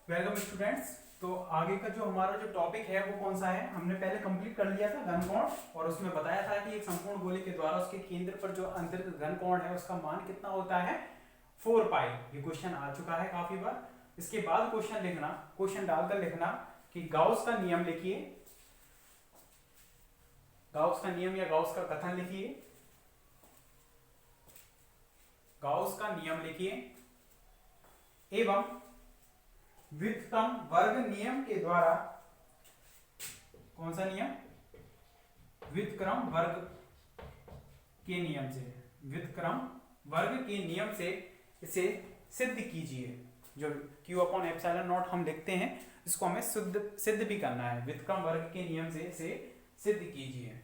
Welcome students. तो आगे का जो हमारा जो टॉपिक है वो कौन सा है, हमने पहले कंप्लीट कर लिया था घन कोण, और उसमें बताया था कि एक संपूर्ण गोले के द्वारा उसके केंद्र पर जो अंतरित घन कोण है उसका मान कितना होता है 4 पाई। ये क्वेश्चन आ चुका है काफी बार। इसके बाद क्वेश्चन डालकर लिखना कि गाउस का नियम लिखिए, गाउस का नियम या गाउस का कथन लिखिए, गाउस का नियम लिखिए एवं व्युत्क्रम वर्ग नियम के द्वारा, कौन सा नियम, व्युत्क्रम वर्ग के नियम से, व्युत्क्रम वर्ग के नियम से इसे सिद्ध कीजिए। जो Q अपॉन एप्सिलॉन नॉट हम लिखते हैं इसको हमें सिद्ध भी करना है, व्युत्क्रम वर्ग के नियम से इसे सिद्ध कीजिए।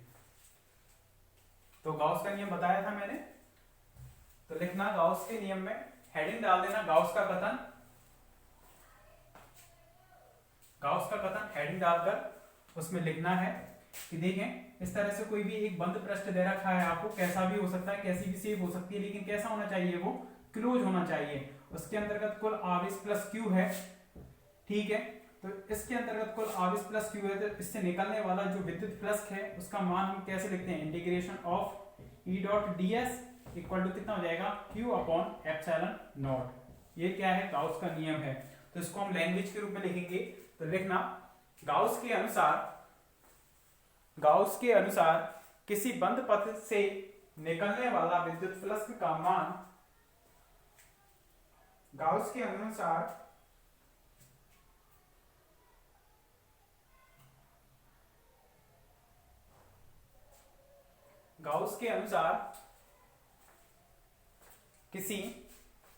तो गाउस का नियम बताया था मैंने, तो लिखना गाउस के नियम में, हेडिंग डाल देना गाउस का कथन, गाउस का कथन हेडिंग डालकर उसमें लिखना है कि देखें इस तरह से कोई भी एक बंद पृष्ठ दे रखा है आपको, कैसा भी हो सकता है, कैसी भी शेप हो सकती है, लेकिन कैसा होना चाहिए, वो क्लोज होना चाहिए। उसके अंतर्गत कुल आवेश प्लस क्यू है, ठीक है। तो इसके अंतर्गत कुल आवेश प्लस क्यू है, तो इससे निकलने वाला जो विद्युत फ्लक्स है उसका मान हम कैसे लिखते हैं, integration of E dot D S equal to कितना हो जाएगा, क्यू अपॉन एप्सिलॉन नॉट। ये क्या है, गाउस का नियम है। तो इसको हम लैंग्वेज के रूप में लिखेंगे, तो लिखना गाउस के अनुसार किसी बंद पथ से निकलने वाला विद्युत फ्लक्स का मान, गाउस के अनुसार किसी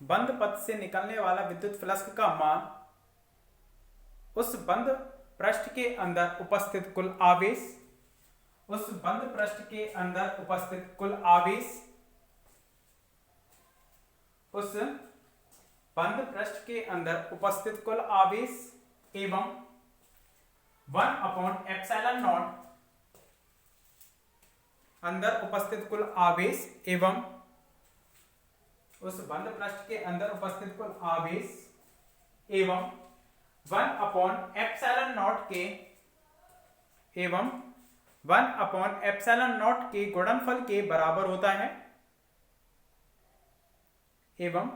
बंद पथ से निकलने वाला विद्युत फ्लक्स का मान उस बंद पृष्ठ के अंदर उपस्थित कुल आवेश, उस बंद पृष्ठ के अंदर उपस्थित कुल आवेश, उस बंद पृष्ठ के अंदर उपस्थित कुल आवेश एवं 1 अपॉन एप्सिलॉन नॉट, अंदर उपस्थित कुल आवेश एवं उस बंद पृष्ठ के अंदर उपस्थित कुल आवेश एवं 1 अपॉन एप्सिलॉन नॉट के, एवं 1 अपॉन एप्सिलॉन नॉट के गुणनफल के बराबर होता है, एवं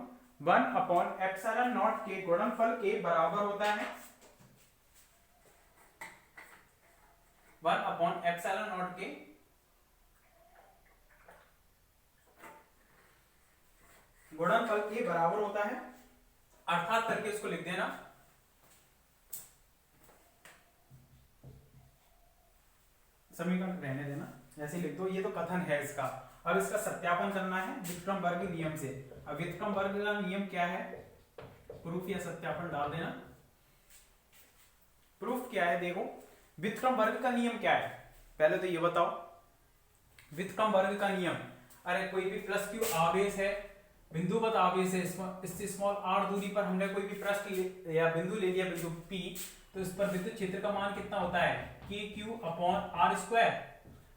1 अपॉन एप्सिलॉन नॉट के गुणनफल के बराबर होता है, 1 अपॉन एप्सिलॉन नॉट के गुणनफल के बराबर होता है, अर्थात करके इसको लिख देना। समीकरण रहने देना, ऐसे लिख दो, ये तो कथन है इसका। अब इसका सत्यापन करना है व्युत्क्रम वर्ग नियम से। अब व्युत्क्रम वर्ग का नियम क्या है, प्रूफ या सत्यापन डाल देना। प्रूफ क्या है, देखो व्युत्क्रम वर्ग का नियम क्या है, पहले तो ये बताओ व्युत्क्रम वर्ग का नियम। अरे कोई भी प्लस क्यू आवेश है, बिंदुवत आवेश है, इससे स्मॉल r दूरी पर हमने कोई भी पृष्ठ या बिंदु ले लिया, बिंदु P, तो इस पर विद्युत क्षेत्र का मान कितना होता है, KQ अपॉन R स्क्वायर।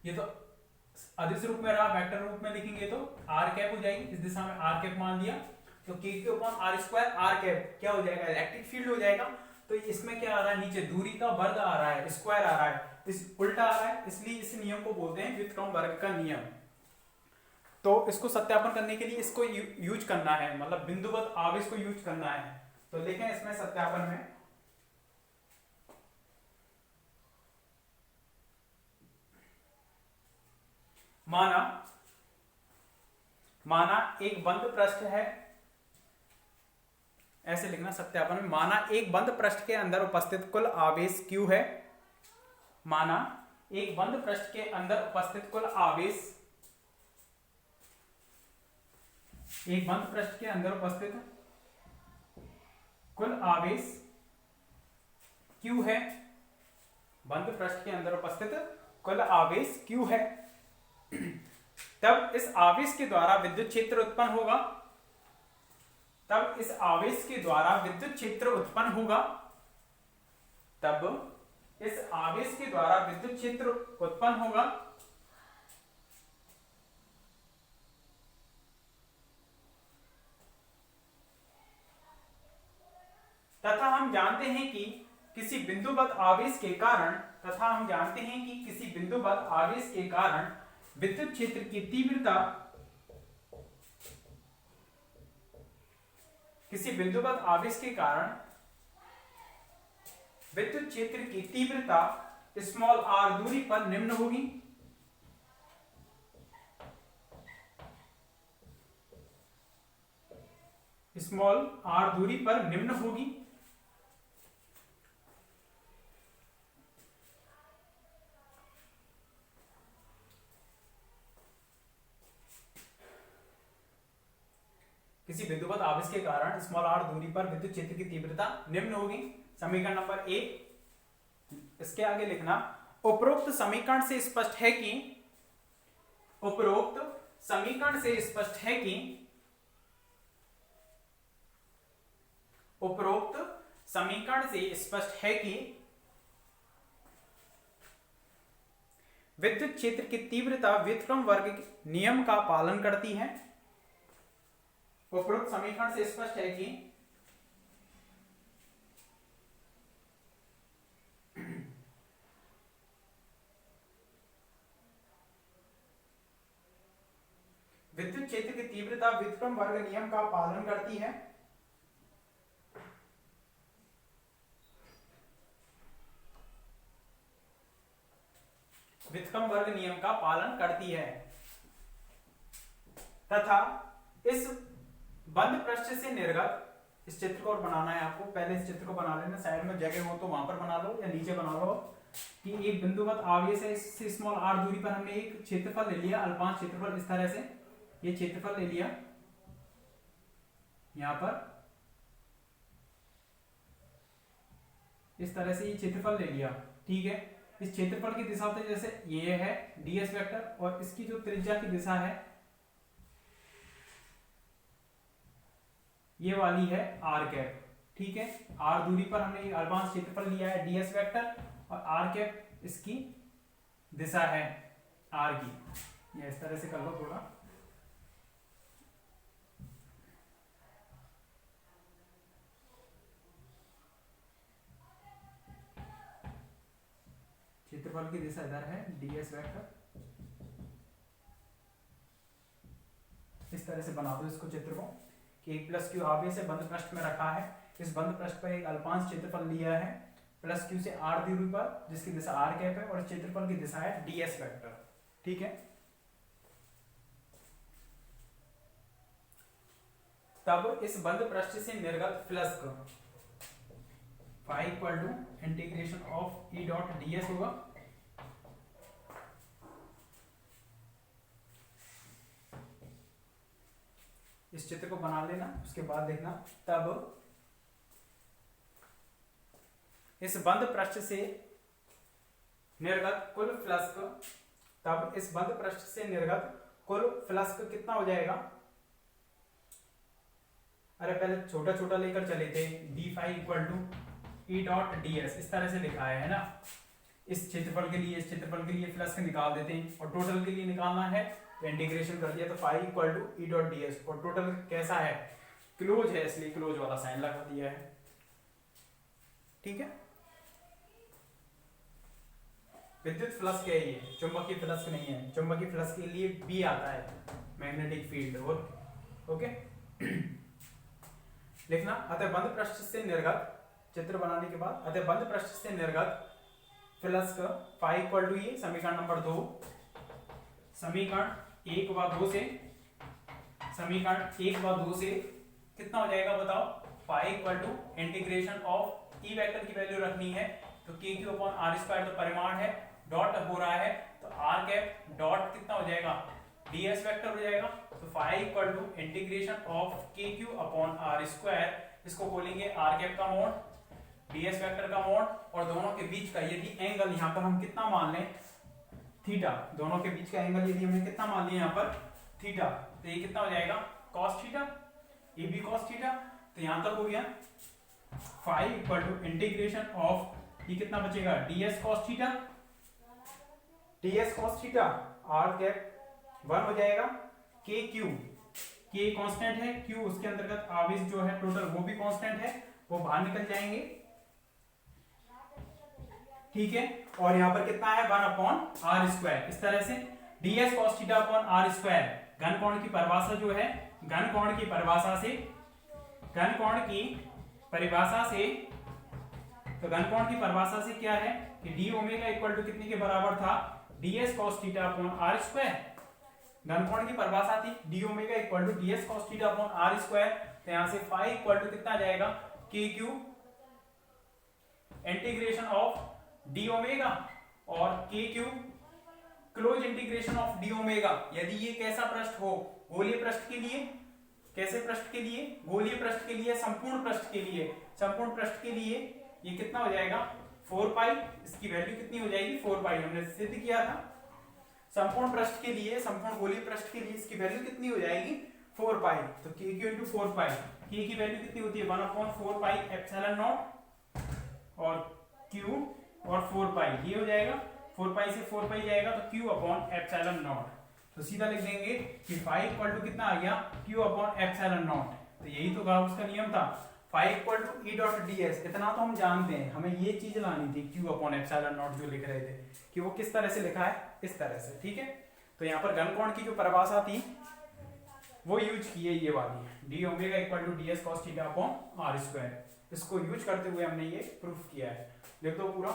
ये तो अदिश रूप में रहा, वेक्टर रूप में लिखेंगे तो r कैप हो जाएगी, इस दिशा में r कैप मान दिया, तो KQ upon R square, r cap क्या हो जाएगा, इलेक्ट्रिक फील्ड हो जाएगा। तो इसमें क्या आ रहा है, नीचे दूरी का वर्ग आ रहा है, स्क्वायर आ रहा है, इस उल्टा आ रहा है, इसलिए इस नियम को बोलते हैं व्युत्क्रम वर्ग का नियम। तो इसको सत्यापन करने के लिए इसको यूज करना है, मतलब बिंदुवत आवेश को यूज करना है। तो लिखें इसमें सत्यापन में, माना एक बंद पृष्ठ है, ऐसे लिखना सत्यापन में, माना एक बंद पृष्ठ के अंदर उपस्थित कुल आवेश Q है, माना एक बंद पृष्ठ के अंदर उपस्थित कुल आवेश, एक बंद पृष्ठ के अंदर उपस्थित कुल आवेश Q है, बंद पृष्ठ के अंदर उपस्थित कुल आवेश Q है, तब इस आवेश के द्वारा विद्युत क्षेत्र उत्पन्न होगा, तब इस आवेश के द्वारा विद्युत क्षेत्र उत्पन्न होगा, तब इस आवेश के द्वारा विद्युत क्षेत्र उत्पन्न होगा, तथा हम जानते हैं कि किसी बिंदुवत आवेश के कारण विद्युत क्षेत्र की तीव्रता स्मॉल r दूरी पर निम्न होगी। किसी बिंदुवत आवेश के कारण स्मॉल r दूरी पर विद्युत क्षेत्र की तीव्रता निम्न होगी। समीकरण नंबर 1, इसके आगे लिखना, उपरोक्त समीकरण से स्पष्ट है कि विद्युत क्षेत्र की तीव्रता व्युत्क्रम वर्ग नियम का पालन करती है। उपरोक्त समीकरण से स्पष्ट है कि विद्युत क्षेत्र की तीव्रता व्युत्क्रम वर्ग नियम का पालन करती है। तथा इस बंद पृष्ठ से निर्गत, इस चित्र को और बनाना है आपको, पहले इस चित्र को बना लेना, साइड में जगह हो तो वहां पर बना लो या नीचे बना लो, कि एक बिंदुवत आवेश है, इससे स्मॉल r दूरी पर हमने एक क्षेत्रफल ले लिया, अल्पांश क्षेत्रफल, इस तरह से ये क्षेत्रफल ले लिया, यहां पर इस तरह से ये क्षेत्रफल ले लिया, ठीक है। इस क्षेत्रफल की दिशा होती है, जैसे ये है ds वेक्टर, और इसकी जो त्रिज्या की दिशा है ये वाली है r कैप, ठीक है। r दूरी पर हमने अल्पांश क्षेत्रफल लिया है ds वेक्टर, और r कैप इसकी दिशा है r की। ये इस तरह से कर लो थोड़ा, क्षेत्रफल की दिशा इधर है ds वेक्टर, इस तरह से बना दो इसको, चित्र को, कि एक प्लस क्यू आवेश से बंद पृष्ठ में रखा है, इस बंद पृष्ठ पर एक अल्पांश क्षेत्रफल लिया है प्लस क्यू से r दूरी पर, जिसकी दिशा r कैप है, और इस क्षेत्रफल की दिशा है ds वेक्टर, ठीक है। तब इस बंद पृष्ठ से निर्गत flux phi equal to integration of E dot ds होगा। इस चित्र को बना लेना, उसके बाद देखना, तब इस बंद पृष्ठ से निर्गत कुल फ्लक्स कितना हो जाएगा। अरे पहले छोटा छोटा लेकर चले थे, D phi equal to E dot ds, इस तरह से लिखा है ना। इस क्षेत्रफल के लिए, इस क्षेत्रफल के लिए फ्लक्स निकाल देते हैं, और टोटल के लिए निकालना है तो इंटीग्रेशन कर दिया, तो phi equal to E dot ds, और टोटल कैसा है, क्लोज है, इसलिए क्लोज वाला साइन लगा दिया है, ठीक है। विद्युत फ्लक्स क्या है, ये चुंबकीय फ्लक्स नहीं है, चुंबकीय फ्लक्स के लिए बी आता है, मैग्नेटिक फील्ड, ओके। लिखना, अतः बंद पृष्ठ से निर्गत, चित्र बनाने के बाद, अतः बंद पृष्ठ से निर्गत फ्लक्स फाई इक्वल टू ये समीकरण नंबर 2, समीकरण 1 व 2 से, कितना हो जाएगा बताओ, phi equal to integration of E vector की वैल्यू रखनी है, तो के क्यू अपॉन आर स्क्वायर तो परिमाण है, डॉट हो रहा है, तो आर कैप डॉट कितना हो जाएगा, ds वेक्टर हो जाएगा, तो phi equal to integration of K Q upon R square, इसको बोलेंगे आर कैप का मोड, ds वेक्टर का मोड, और दोनों के बीच का यदि एंगल यहाँ पर हम कितना मान लें, थीटा, दोनों के बीच का एंगल यदि हमने कितना मान लिया यहाँ पर, थीटा, तो ये कितना हो जाएगा, cos थीटा, ये भी cos थीटा, तो यहां तक हो गया। Phi equal to integration of, ये कितना बचेगा, ds cos theta, r cap 1 हो जाएगा, k कांस्टेंट है, q उसके अंतर्गत आवेश जो है टोटल वो भी कांस्टेंट है, वो बाहर निकल जाएंगे, ठीक है। और यहाँ पर कितना है 1/r²। इस तरह से ds cos theta upon r², घन कोण की परिभाषा जो है, घन कोण की परिभाषा से, घन कोण की परिभाषा से, तो घन कोण की परिभाषा से क्या है कि डी ओमेगा इक्वल टू कितने के बराबर था, ds cos theta upon r²। घन कोण की परिभाषा थी D omega equal to ds cos theta upon r²। तो यहां से फाई इक्वल टू कितना जाएगा, k Q integration of D omega और k Q close integration of D omega. यदि ये कैसा पृष्ठ हो, गोलीय पृष्ठ के लिए, कैसे पृष्ठ के लिए, गोलीय पृष्ठ के लिए, संपूर्ण पृष्ठ के लिए, संपूर्ण पृष्ठ के लिए ये कितना हो जाएगा 4 पाई, इसकी वैल्यू कितनी हो जाएगी 4 पाई, हमने सिद्ध किया था। संपूर्ण पृष्ठ के लिए, संपूर्ण गोलीय पृष्ठ के लिए इसकी वैल्यू कितनी हो जाएगी 4 पाई। तो k क्यू इंटू 4 पाई, k की वैल्यू कितनी होती है 1/4 पाई एप्सिलॉन नॉट और q और 4 पाई, ये हो जाएगा 4 पाई से 4 पाई जाएगा तो q अपॉन एप्सिलॉन नॉट। तो सीधा लिख देंगे कि फाई इक्वल टू कितना आ गया q अपॉन एप्सिलॉन नॉट। तो यही तो गाउस का नियम था, phi equal to E dot D S. इतना तो हम जानते हैं, हमें ये चीज लानी थी q अपॉन एप्सिलॉन नॉट जो लिख रहे थे कि वो किस तरह से लिखा है, इस तरह से, ठीक है। तो यहाँ पर घन कोण की जो परिभाषा थी वो यूज की है, ये वाली D omega equal to ds cos theta upon r²। इसको यूज करते हुए हमने ये प्रूफ किया है। लिख दो पूरा।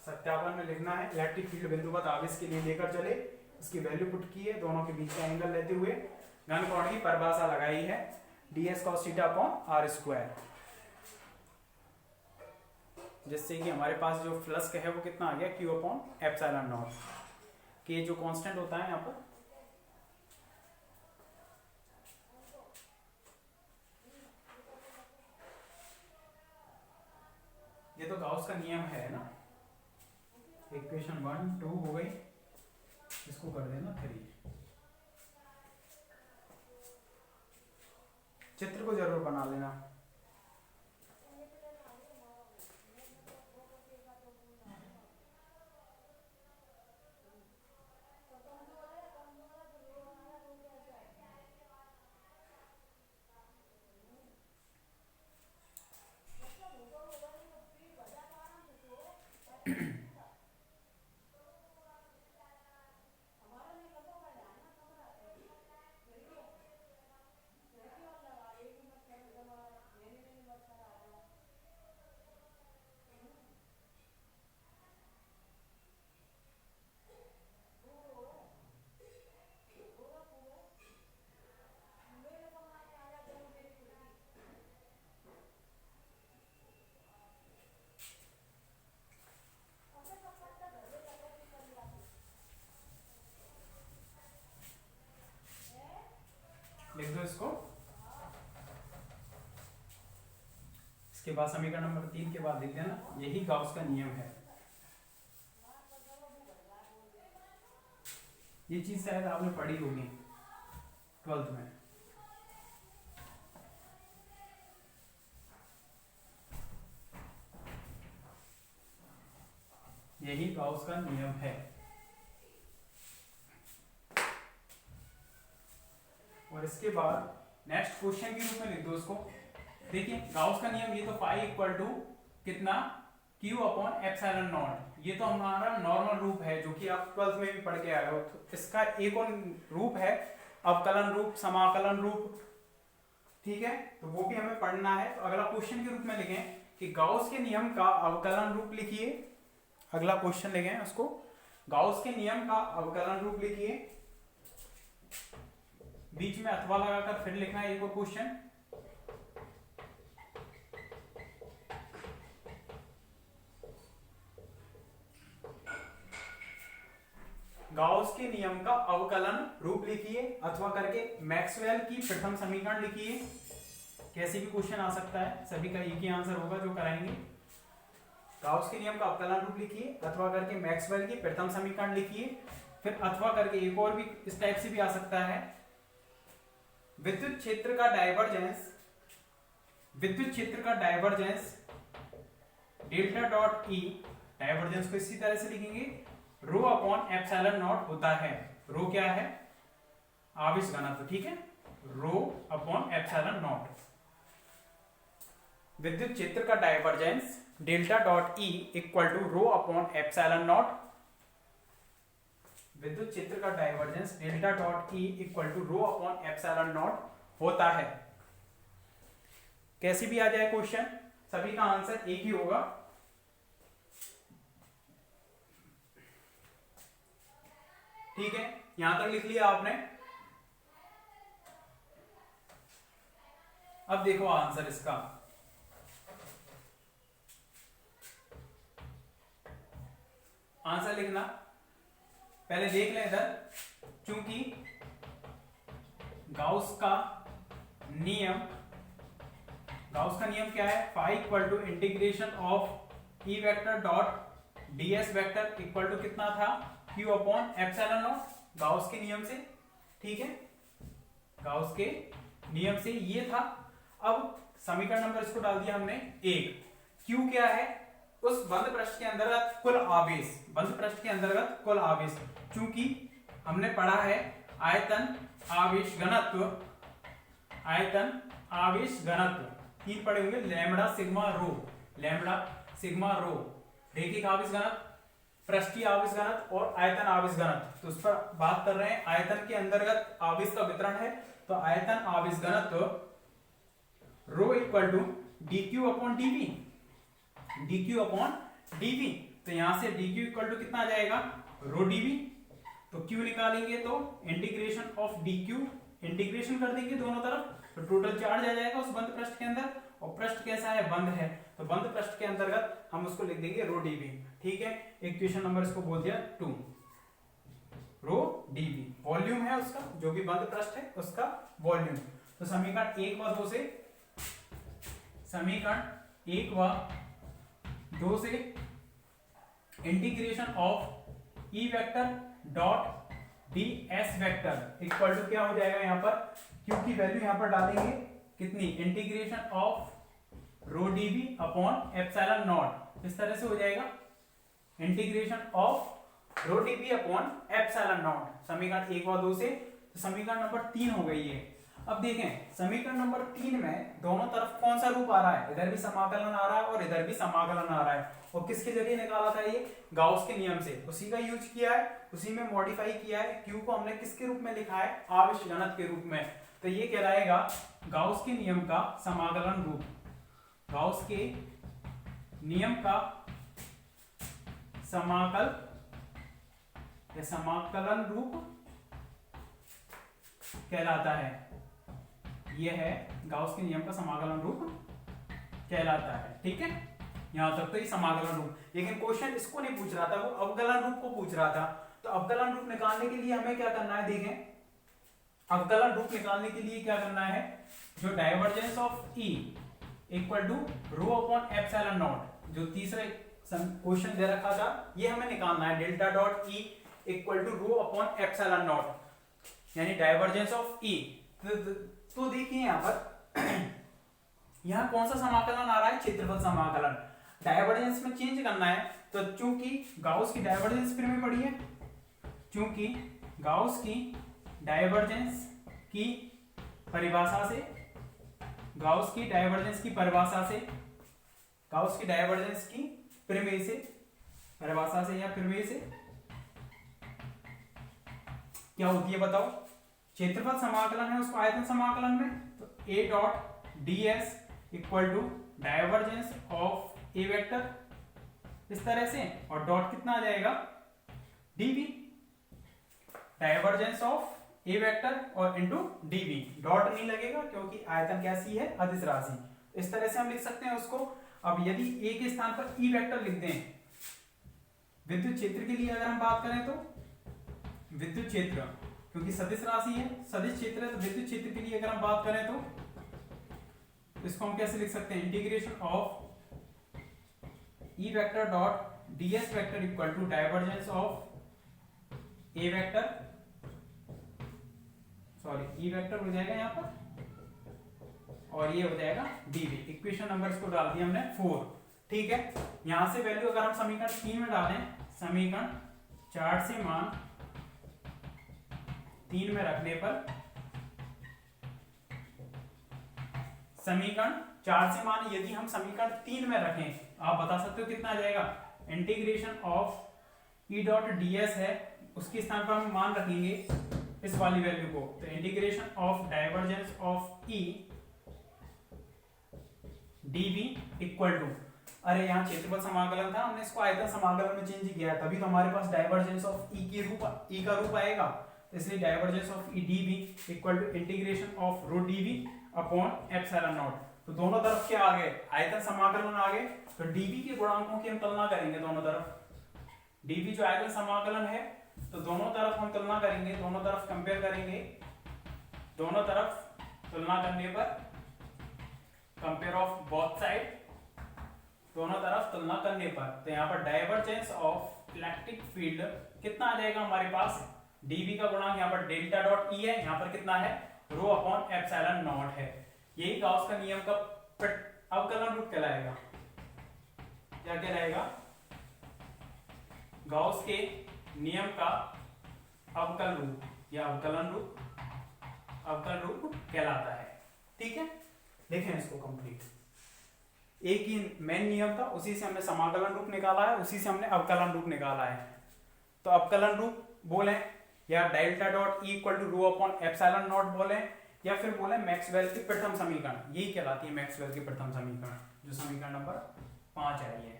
सत्यापन में लिखना है इलेक्ट्रिक फील्ड बिंदुवत आवेश के लिए लेकर चले, इसकी वैल्यू पुट की है, दोनों के बीच का एंगल लेते हुए घन कोण की परिभाषा लगाई है ds cos theta upon r², जिससे कि हमारे पास जो फ्लक्स है वो कितना आ गया q upon epsilon not. k जो कांस्टेंट होता है यहाँ पर, ये तो गाउस का नियम है ना। इक्वेशन 1 2 हो गई, इसको कर देना 3। चित्र को जरूर बना लेना। लिख दो इसको। इसके बाद समीकरण नंबर 3 के बाद लिख देना, यही गाउस का नियम है। ये चीज शायद आपने पढ़ी होगी 12th में। यही गाउस का नियम है। और इसके बाद नेक्स्ट क्वेश्चन के रूप में लिख दो इसको। देखिए गाउस का नियम, ये तो फाई इक्वल टू कितना q अपॉन एप्सिलॉन नॉट, ये तो हमारा नॉर्मल रूप है जो कि आप 12th में भी पढ़ के आए हो। तो इसका एक और रूप है अवकलन रूप, समाकलन रूप, ठीक है, तो वो भी हमें पढ़ना है। तो अगला क्वेश्चन के रूप में लिखें कि गाउस के नियम का अवकलन रूप लिखिए। अगला क्वेश्चन लिखें उसको, गाउस के नियम का अवकलन रूप लिखिए। बीच में अथवा लगाकर फिर लिखना है एक और क्वेश्चन। गाउस के नियम का अवकलन रूप लिखिए अथवा करके मैक्सवेल की प्रथम समीकरण लिखिए। कैसे भी क्वेश्चन आ सकता है, सभी का एक ही आंसर होगा जो कराएंगे। गाउस के नियम का अवकलन रूप लिखिए अथवा करके मैक्सवेल की प्रथम समीकरण लिखिए। फिर अथवा करके एक और भी इस टाइप से भी आ सकता है, विद्युत क्षेत्र का डाइवर्जेंस, विद्युत क्षेत्र का डाइवर्जेंस डेल्टा डॉट ई डाइवर्जेंस को इसी तरह से लिखेंगे, रो अपॉन एप्सिलॉन नॉट होता है, रो क्या है, आवेश घनत्व, ठीक है, रो अपॉन एप्सिलॉन नॉट। विद्युत क्षेत्र का divergence delta dot E equal to rho upon epsilon naught, विद्युत क्षेत्र का divergence delta dot E equal to rho upon epsilon naught होता है। कैसी भी आ जाए क्वेश्चन, सभी का आंसर एक ही होगा। ठीक है, यहां तक लिख लिया आपने। अब देखो आंसर इसका, आंसर लिखना पहले देख लें इधर, चूंकि गाउस का नियम, गाउस का नियम क्या है, phi equal to integration of E vector dot DS vector equal to कितना था, Q upon epsilon naught, Gauss के नियम से, ठीक है, गाउस के नियम से ये था। अब समीकरण नंबर इसको डाल दिया हमने एक, क्यू क्या है, उस बंद पृष्ठ के अंतर्गत कुल आवेश, बंद पृष्ठ के अंतर्गत कुल आवेश, चूंकि हमने पढ़ा है आयतन आवेश घनत्व, आयतन आवेश घनत्व तीन पढ़े होंगे, लैम्बडा सिग्मा रो, लैम्बडा सिग्मा रो, रैखिक आवेश घनत्व, पृष्ठीय आवेश घनत्व और आयतन आवेश घनत्व। तो उस पर बात कर रहे हैं, आयतन के अंतर्गत आवेश का वितरण है, तो आयतन आवेश घनत्व rho equal to dq upon dv, dq upon dv, तो यहां से dq इक्वल टू कितना आ जाएगा, रो dv, तो q निकालेंगे तो इंटीग्रेशन ऑफ dq, इंटीग्रेशन कर देंगे दोनों तरफ, तो टोटल चार्ज आ जाएगा उस बंद पृष्ठ के अंदर, और पृष्ठ कैसा है, बंद है, तो बंद पृष्ठ के अंतर्गत हम उसको लिख देंगे रो dv, ठीक है। इक्वेशन नंबर इसको बोल दिया 2, रो dv वॉल्यूम है उसका, जो भी बंद पृष्ठ है उसका वॉल्यूम। तो समीकरण 1 व 2 से, समीकरण 1 व 2 से integration of E vector dot D S vector equal to क्या हो जाएगा, यहां पर क्यू की वैल्यू यहां पर डालेंगे कितनी, integration of rho DV upon epsilon naught, इस तरह से हो जाएगा, integration of rho DV upon epsilon naught, समीकरण 1 व 2 से। तो समीकरण नंबर 3 हो गई है। अब देखें समीकरण नंबर 3 में दोनों तरफ कौन सा रूप आ रहा है, इधर भी समाकलन आ रहा है और इधर भी समाकलन आ रहा है, और किसके जरिए निकाला था ये, गाउस के नियम से, उसी का यूज किया है, उसी में मॉडिफाई किया है। क्यू को हमने किसके रूप में लिखा है, आवेश घनत्व के रूप में, तो ये कहलाएगा गाउस के नियम का समाकलन रूप, गाउस के नियम का समाकल या समाकलन रूप कहलाता है, यह है गाउस के नियम का समाकलन रूप कहलाता है, ठीक है। यहां तक तो ये समाकलन रूप, लेकिन क्वेश्चन इसको नहीं पूछ रहा था, वो अवकलन रूप को पूछ रहा था। तो अवकलन रूप निकालने के लिए हमें क्या करना है, देखें अवकलन रूप निकालने के लिए क्या करना है, जो divergence of E equal to rho upon epsilon naught, जो तीसरा क्वेश्चन दे रखा था, ये हमें निकालना है, delta dot E equal to rho upon epsilon naught, यानी डाइवर्जेंस ऑफ ई। तो देखिए यहां पर यहां कौन सा समाकलन आ रहा है, क्षेत्रफल समाकलन, डाइवर्जेंस में चेंज करना है, तो चूंकि गाउस की डाइवर्जेंस फिर में पड़ी है, चूंकि गाउस की डाइवर्जेंस की परिभाषा से, गाउस की डाइवर्जेंस की परिभाषा से, गाउस की डाइवर्जेंस की प्रमेय से, परिभाषा से या प्रमेय से क्या होती है बताओ, क्षेत्रफल समाकलन है उसको आयतन समाकलन में, तो a dot ds equal to divergence of A vector, इस तरह से, और डॉट कितना आ जाएगा, dv, divergence of A vector और इनटू dv, डॉट नहीं लगेगा क्योंकि आयतन कैसी है, अदिश राशि, इस तरह से हम लिख सकते हैं उसको। अब यदि a के स्थान पर e वेक्टर लिख दें, विद्युत क्षेत्र के लिए अगर हम बात करें तो विद्युत क्षेत्र, क्योंकि सदिश राशि है, सदिश क्षेत्र है, तो विद्युत क्षेत्र के लिए अगर हम बात करें तो इसको हम कैसे लिख सकते हैं, integration of E vector dot DS vector equal to divergence of A vector, sorry E vector हो जाएगा यहां पर, और ये हो जाएगा dv। इक्वेशन नंबर इसको डाल दिया हमने 4। ठीक है, यहां से वैल्यू अगर हम समीकरण 3 में डालें, समीकरण 4 से मान 3 में रखने पर, समीकरण 4 से मान यदि हम समीकरण 3 में रखें, आप बता सकते हो कितना आ जाएगा। Integration of E dot ds है, उसके स्थान पर हम मान रखेंगे इस वाली वैल्यू को, तो integration of divergence of E dv equal to, अरे यहाँ क्षेत्रफल समाकलन था, हमने इसको आयतन समाकलन में चेंज किया है, तभी तो हमारे पास डाइवर्जेंस ऑफ ई की रूप ई का रूप आएगा, तो इसलिए divergence of E dv equal to integration of rho dv upon epsilon naught. तो दोनों तरफ क्या आ गए, आयतन समाकलन आ गए, तो dv के गुणांकों की हम तुलना करेंगे दोनों तरफ, dv जो आयतन समाकलन है, तो दोनों तरफ हम तुलना करेंगे, दोनों तरफ कंपेयर करेंगे, दोनों तरफ तुलना करने पर, कंपेयर ऑफ बोथ साइड, दोनों तरफ तुलना करने पर, तो यहाँ पर डाइवर्जेंस ऑफ इलेक्ट्रिक फील्ड कितना आ जाएगा हमारे पास, dv का गुणांक यहाँ पर डेल्टा डॉट ई है, यहाँ पर कितना है, रो अपॉन एप्सिलॉन नॉट है। यही गाउस का नियम का अवकलन रूप कहलाएगा। क्या कहलाएगा, गाउस के नियम का अवकल रूप या अवकलन रूप कहलाता है। ठीक है, देखें इसको कंप्लीट, एक ही मेन नियम था, उसी से हमने समाकलन रूप निकाला है, उसी से हमने अवकलन रूप निकाला है। तो अवकलन रूप बोले या delta dot E equal to rho upon epsilon naught बोले, या फिर बोले मैक्सवेल की प्रथम समीकरण, यही कहलाती है मैक्सवेल की प्रथम समीकरण, जो समीकरण नंबर 5 है। ये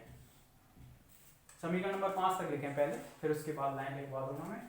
समीकरण नंबर 5 तक लिखें पहले, फिर उसके बाद लाइन लिखवा दूंगा मैं।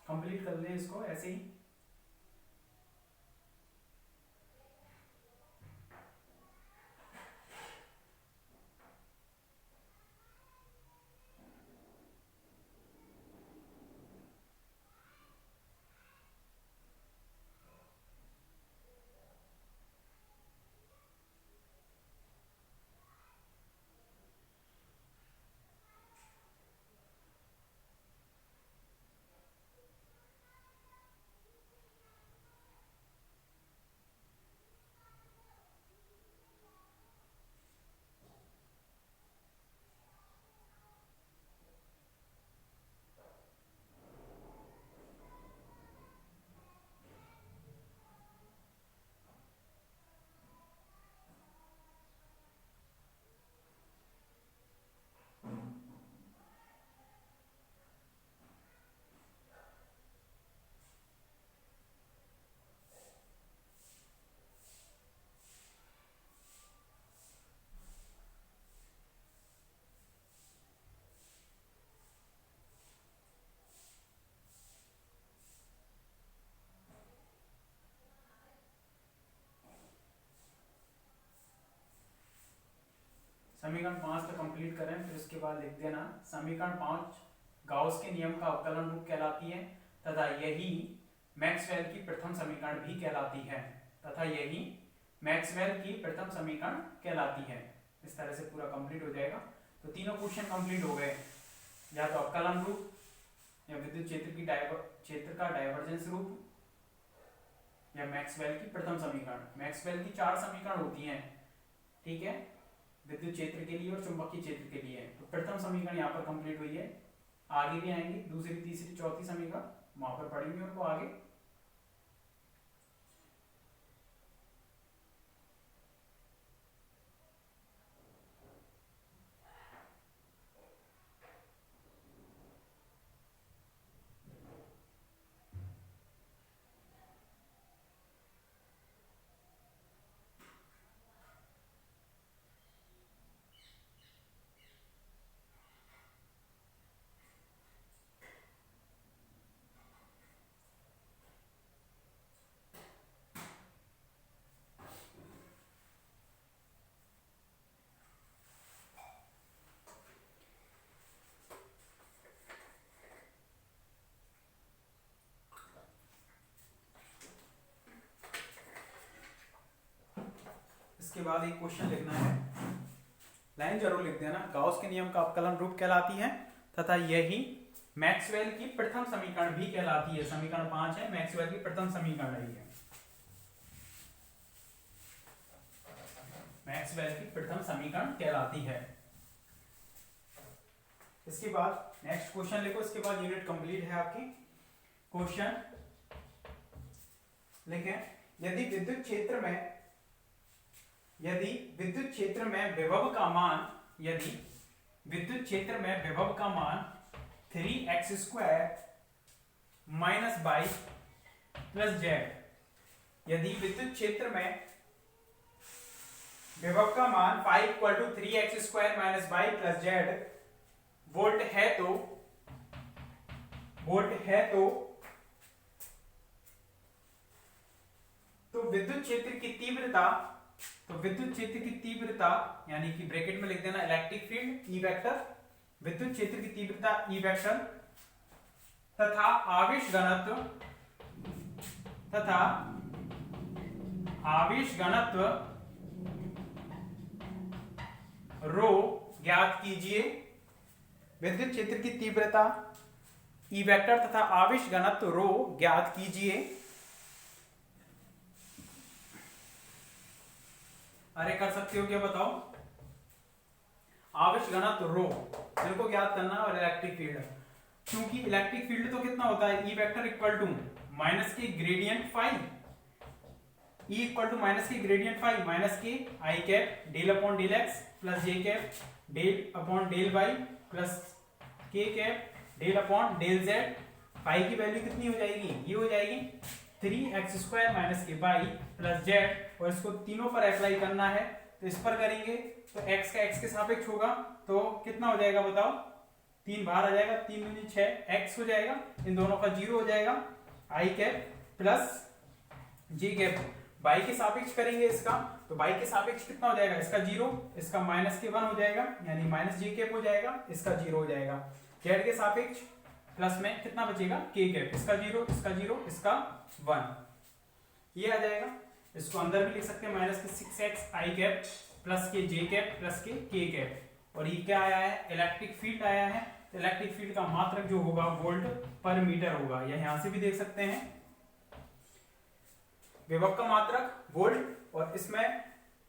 कंप्लीट कर ले इसको ऐसे ही। समीकरण 5 तक कंप्लीट करें, फिर उसके बाद लिख देना समीकरण 5 गाउस के नियम का अवकलन रूप कहलाती है, तथा यही मैक्सवेल की प्रथम समीकरण भी कहलाती है, तथा यही मैक्सवेल की प्रथम समीकरण कहलाती है। इस तरह से पूरा कंप्लीट हो जाएगा। तो तीनों क्वेश्चन कंप्लीट हो गए, या तो अवकलन रूप, या विद्युत क्षेत्र का डाइवर्जेंस रूप, या मैक्सवेल की प्रथम समीकरण। मैक्सवेल की 4 समीकरण होती हैं, ठीक है, विद्युत क्षेत्र के लिए और चुंबकीय क्षेत्र के लिए। तो प्रथम समीकरण यहाँ पर कंप्लीट हुई है, आगे भी आएंगे दूसरी तीसरी चौथी समीकरण, वहां पर पढ़ेंगे उनको आगे। बाद एक क्वेश्चन लिखना है, लाइन जरूर लिख देना। गाउस के नियम का अवकलन रूप कहलाती है तथा यही मैक्सवेल की प्रथम समीकरण भी कहलाती है। समीकरण 5 है, मैक्सवेल की प्रथम समीकरण रही है, मैक्सवेल की प्रथम समीकरण कहलाती है। इसके बाद नेक्स्ट क्वेश्चन लिखो, इसके बाद यूनिट कंप्लीट है आपकी। क्वेश्चन लिखें, यदि विद्युत क्षेत्र में विभव का मान, यदि विद्युत क्षेत्र में विभव का मान 3x² - y + z, यदि विद्युत क्षेत्र में विभव का मान 3x² - y + z वोल्ट है तो विद्युत क्षेत्र की तीव्रता, यानी कि ब्रैकेट में लिख देना इलेक्ट्रिक फील्ड ई वेक्टर, विद्युत क्षेत्र की तीव्रता ई वेक्टर तथा आवेश घनत्व रो ज्ञात कीजिए। विद्युत क्षेत्र की तीव्रता ई वेक्टर तथा आवेश घनत्व रो ज्ञात कीजिए। अरे कर सकते हो क्या, बताओ। आवेश घनत्व रो इनको ज्ञात करना और इलेक्ट्रिक फील्ड, क्योंकि इलेक्ट्रिक फील्ड तो कितना होता है, E vector equal to minus के gradient phi, E equal to minus के ग्रेडियंट फाई माइनस के I cap del upon del X plus J cap del upon del Y plus K cap del upon del Z. Phi की value कितनी हो जाएगी, ये हो जाएगी 3x² minus के वाई प्लस जेड, और इसको तीनों पर अप्लाई करना है। तो इस पर करेंगे तो x का x के सापेक्ष होगा, तो कितना हो जाएगा बताओ, 3 बाहर आ जाएगा, 3 दूनी 6 x हो जाएगा, इन दोनों का 0 हो जाएगा, आई cap plus J cap y के सापेक्ष करेंगे इसका, तो y के सापेक्ष कितना हो जाएगा, इसका 0, इसका माइनस के 1 हो जाएगा, यानी माइनस जे कैप हो जाएगा, इसका 0 हो जाएगा। z के सापेक्ष प्लस में कितना बचेगा, k कैप, इसका 0, इसका 0, इसका 1, ये आ जाएगा। इसको अंदर भी लिख सकते हैं, माइनस के 6x आई कैप प्लस के जे कैप प्लस के कैप, और ये क्या आया है, इलेक्ट्रिक फील्ड आया है। तो इलेक्ट्रिक फील्ड का मात्रक जो होगा वोल्ट पर मीटर होगा, या यहां से भी देख सकते हैं विभव का मात्रक वोल्ट, और इसमें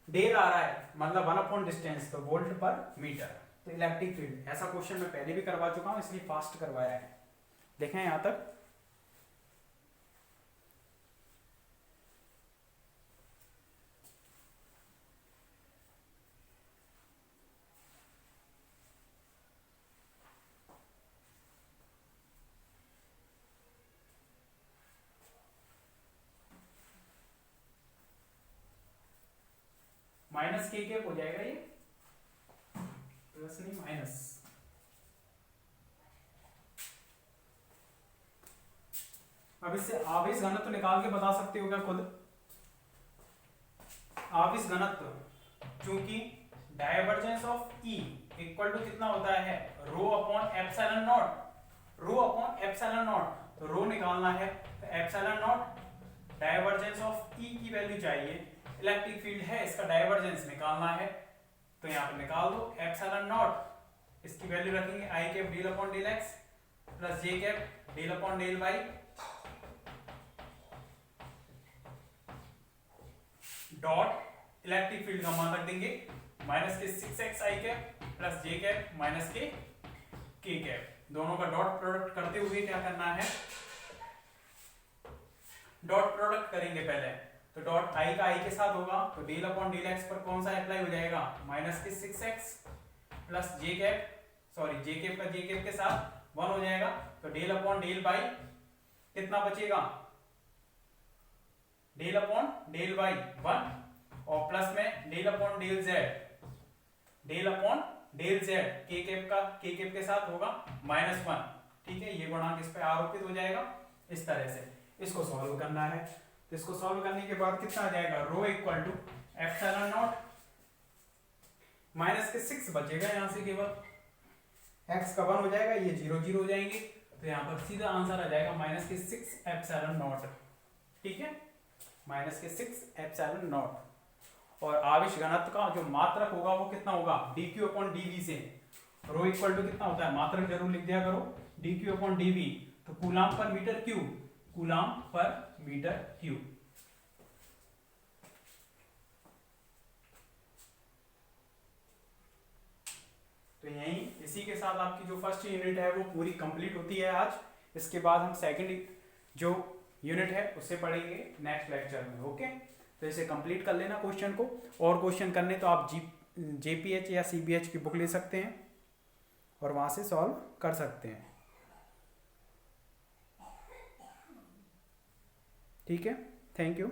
डेल आ रहा है मतलब 1 डिस्टेंस, तो वोल्ट पर मीटर। तो इलेक्ट्रिक फील्ड, ऐसा क्वेश्चन मैं पहले भी करवा चुका हूं, इसलिए फास्ट करवाया है। देखें यहां तक, माइनस के कैप हो जाएगा, ये प्लस नहीं माइनस। अब इससे आवेश घनत्व तो निकाल के बता सकते हो क्या खुद। आवेश घनत्व, चूंकि divergence of E equal to कितना होता है, rho upon epsilon naught, rho upon epsilon naught, तो रो निकालना है तो epsilon naught divergence of E की वैल्यू चाहिए, इलेक्ट्रिक फील्ड है, इसका डायवर्जेंस निकालना है, तो यहां पर निकाल दो एप्सिलॉन नॉट, इसकी वैल्यू रखेंगे I cap del upon del X plus J cap del upon del Y dot electric field का मान रख देंगे माइनस के 6x I cap plus J cap minus K cap, दोनों का डॉट प्रोडक्ट करते हुए क्या करना है, डॉट प्रोडक्ट करेंगे पहले, तो डॉट आई का आई के साथ होगा, तो डेल अपॉन डेल एक्स पर कौन सा अप्लाई हो जाएगा, माइनस के 6x plus J cap, sorry जे कैप का जे कैप के साथ 1 हो जाएगा, तो डेल अपॉन डेल बाई कितना बचेगा, डेल अपॉन डेल बाई 1, और प्लस में del upon del Z, del upon del Z K cap के साथ होगा -1, ठीक है, ये गुणांक इस पे आरोपित हो जाएगा। इस तरह से इसको सॉल्व करना है, तो इसको सॉल्व करने के बाद कितना आ जाएगा, rho equal to epsilon naught minus के 6 बचेगा, यहां से केवल x का 1 हो जाएगा, ये 0 0 हो जाएंगे, तो यहां पर सीधा आंसर आ जाएगा माइनस के 6 एप्सिलॉन नॉट, ठीक है, माइनस के 6 एप्सिलॉन नॉट। और आवेश घनत्व का जो मात्रक होगा वो कितना होगा, dq अपॉन dv से। रो इक्वल टू कितना होता है, मात्रक जरूर लिख दिया करो, dq अपॉन dv। तो कूलाम पर मीटर क्यूब, कूलाम पर मीटर क्यूब। तो यही इसी के साथ आपकी जो फर्स्ट यूनिट है वो पूरी कंप्लीट होती है आज। इसके बाद हम सेकंड जो यूनिट है उसे पढ़ेंगे नेक्स्ट लेक्चर में। ओके, तो इसे कंप्लीट कर लेना क्वेश्चन को। और क्वेश्चन करने तो आप JPH या CBH की बुक ले सकते हैं और वहां से सॉल्व कर सकते हैं। ठीक है, थैंक यू।